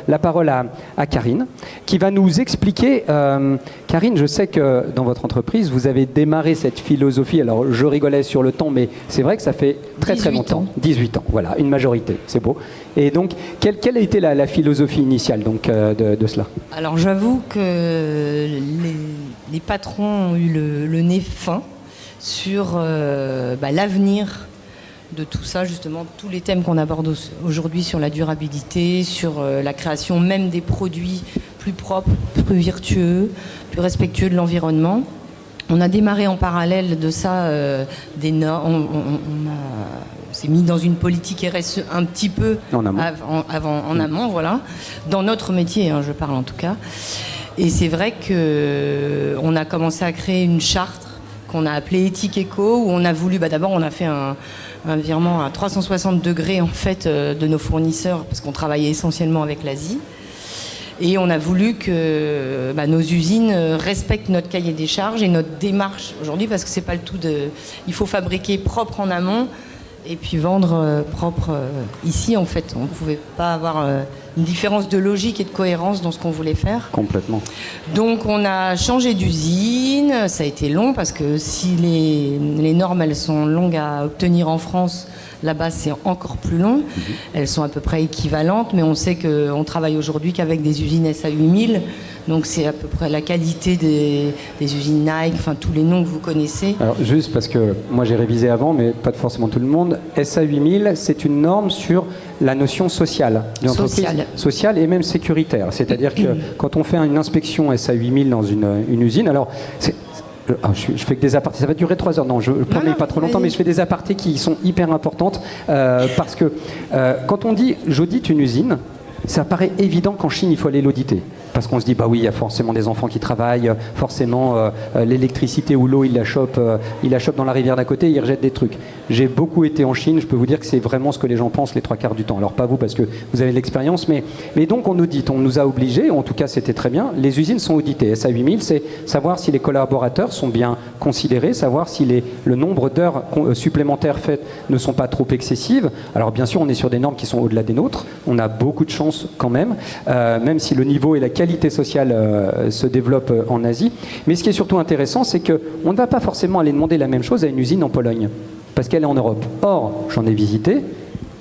la parole à Karine, qui va nous expliquer. Karine, je sais que dans votre entreprise, vous avez démarré cette philosophie. Alors, je rigolais sur le temps, mais c'est vrai que ça fait très longtemps. 18 ans, voilà, une majorité, c'est beau. Et donc, quelle a été la philosophie initiale donc, de cela? Alors, j'avoue que les patrons ont eu le nez fin sur l'avenir de tout ça, justement, tous les thèmes qu'on aborde aujourd'hui sur la durabilité, sur la création même des produits plus propres, plus vertueux, plus respectueux de l'environnement. On a démarré en parallèle de ça des normes. On s'est mis dans une politique RSE un petit peu en amont, voilà, dans notre métier, je parle en tout cas. Et c'est vrai qu'on a commencé à créer une charte qu'on a appelée Éthique Éco, où on a voulu, d'abord on a fait un virement à 360 degrés en fait de nos fournisseurs, parce qu'on travaillait essentiellement avec l'Asie. Et on a voulu que nos usines respectent notre cahier des charges et notre démarche aujourd'hui, parce que c'est pas le tout de... Il faut fabriquer propre en amont et puis vendre propre ici, en fait. On ne pouvait pas avoir une différence de logique et de cohérence dans ce qu'on voulait faire. Complètement. Donc on a changé d'usine. Ça a été long, parce que si les normes, elles sont longues à obtenir en France, là-bas, c'est encore plus long. Elles sont à peu près équivalentes, mais on sait qu'on travaille aujourd'hui qu'avec des usines SA8000. Donc c'est à peu près la qualité des usines Nike, enfin tous les noms que vous connaissez. Alors juste parce que moi j'ai révisé avant, mais pas forcément tout le monde. SA8000, c'est une norme sur la notion sociale d'une entreprise, sociale et même sécuritaire. C'est-à-dire que quand on fait une inspection SA8000 dans une usine, alors je fais que des apartés, ça va durer 3 heures. Non, je ne promets pas trop longtemps, mais je fais des apartés qui sont hyper importantes parce que quand on dit j'audite une usine, ça paraît évident qu'en Chine il faut aller l'auditer. Parce qu'on se dit, bah oui, il y a forcément des enfants qui travaillent, forcément l'électricité ou l'eau, ils la chopent dans la rivière d'à côté, ils rejettent des trucs. J'ai beaucoup été en Chine, je peux vous dire que c'est vraiment ce que les gens pensent les 3 quarts du temps. Alors pas vous, parce que vous avez de l'expérience, mais donc on audite, on nous a obligés, en tout cas c'était très bien, les usines sont auditées. SA8000, c'est savoir si les collaborateurs sont bien considérés, savoir si le nombre d'heures supplémentaires faites ne sont pas trop excessives. Alors bien sûr, on est sur des normes qui sont au-delà des nôtres, on a beaucoup de chance quand même si le niveau et la qualité sociale se développe en Asie. Mais ce qui est surtout intéressant, c'est qu'on ne va pas forcément aller demander la même chose à une usine en Pologne, parce qu'elle est en Europe. Or, j'en ai visité,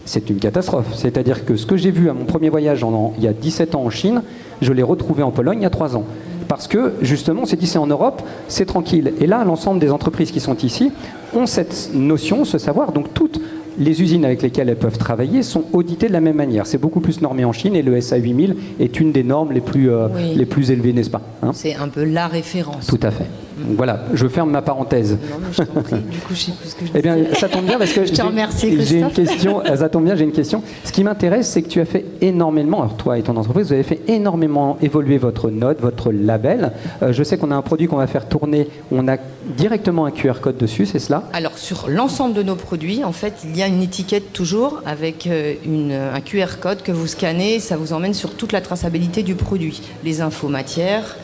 c'est une catastrophe. C'est-à-dire que ce que j'ai vu à mon premier voyage il y a 17 ans en Chine, je l'ai retrouvé en Pologne il y a 3 ans. Parce que, justement, on s'est dit, c'est en Europe, c'est tranquille. Et là, l'ensemble des entreprises qui sont ici ont cette notion, ce savoir. Donc, toutes les usines avec lesquelles elles peuvent travailler sont auditées de la même manière. C'est beaucoup plus normé en Chine et le SA8000 est une des normes les plus élevées, n'est-ce pas, C'est un peu la référence. Tout à fait. Donc voilà, je ferme ma parenthèse. Non, mais je t'en prie. Du coup, je sais plus ce que je disais. Eh bien, ça tombe bien parce que je te remercie, j'ai une question. Ça tombe bien, j'ai une question. Ce qui m'intéresse, c'est que tu as fait énormément, alors toi et ton entreprise, vous avez fait énormément évoluer votre note, votre label. Je sais qu'on a un produit qu'on va faire tourner, on a directement un QR code dessus, c'est cela? Alors, sur l'ensemble de nos produits, en fait, il y a une étiquette toujours avec un QR code que vous scannez, ça vous emmène sur toute la traçabilité du produit. Les infos matières,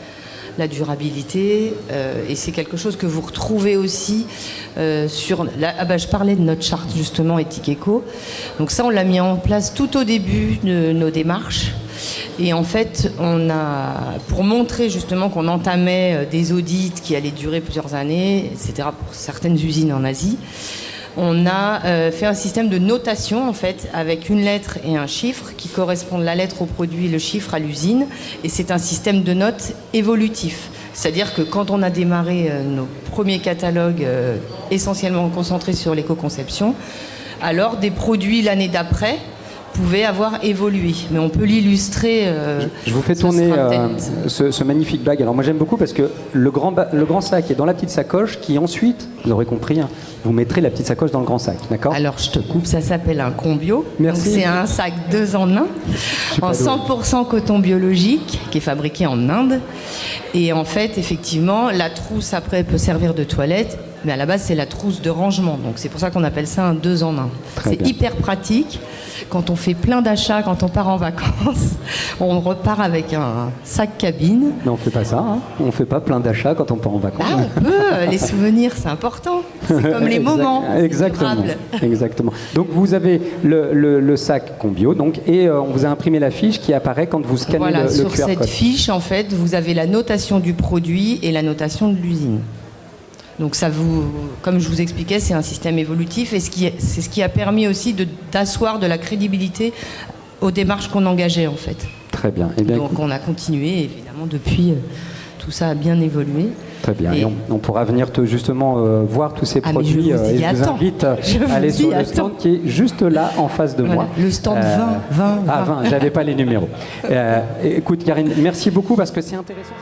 la durabilité, et c'est quelque chose que vous retrouvez aussi sur... je parlais de notre charte, justement, Éthique Éco. Donc ça, on l'a mis en place tout au début de nos démarches. Et en fait, pour montrer justement qu'on entamait des audits qui allaient durer plusieurs années, etc., pour certaines usines en Asie, on a fait un système de notation, en fait, avec une lettre et un chiffre qui correspondent la lettre au produit et le chiffre à l'usine. Et c'est un système de notes évolutif. C'est-à-dire que quand on a démarré nos premiers catalogues essentiellement concentrés sur l'éco-conception, alors des produits l'année d'après pouvaient avoir évolué. Mais on peut l'illustrer. Je vous fais tourner ce magnifique bag. Alors moi j'aime beaucoup parce que le grand sac est dans la petite sacoche qui ensuite, vous aurez compris, vous mettrez la petite sacoche dans le grand sac, d'accord? Alors je te coupe, ça s'appelle un combio. Merci. Donc, c'est un sac 2 en 1 en 100% coton biologique qui est fabriqué en Inde. Et en fait, effectivement, la trousse après peut servir de toilette mais à la base c'est la trousse de rangement. Donc c'est pour ça qu'on appelle ça un 2 en 1. C'est hyper pratique. Quand on fait plein d'achats, quand on part en vacances, on repart avec un sac cabine. Mais on fait pas ça, hein. On fait pas plein d'achats quand on part en vacances. Ah, on peut, les souvenirs c'est important. C'est comme les moments. Exactement. Donc vous avez le sac Combio, donc, et on vous a imprimé la fiche qui apparaît quand vous scannez le QR code. Sur cette fiche, en fait, vous avez la notation du produit et la notation de l'usine. Donc ça comme je vous expliquais, c'est un système évolutif et c'est ce qui a permis aussi d'asseoir de la crédibilité aux démarches qu'on engageait en fait. Très bien. Donc on a continué, évidemment, depuis, tout ça a bien évolué. Très bien. Et on pourra venir justement voir tous ces produits. Je vous invite à aller sur le stand qui est juste là en face de moi. Le stand 20. Ah, 20, j'avais pas les numéros. Écoute, Karine, merci beaucoup parce que c'est intéressant.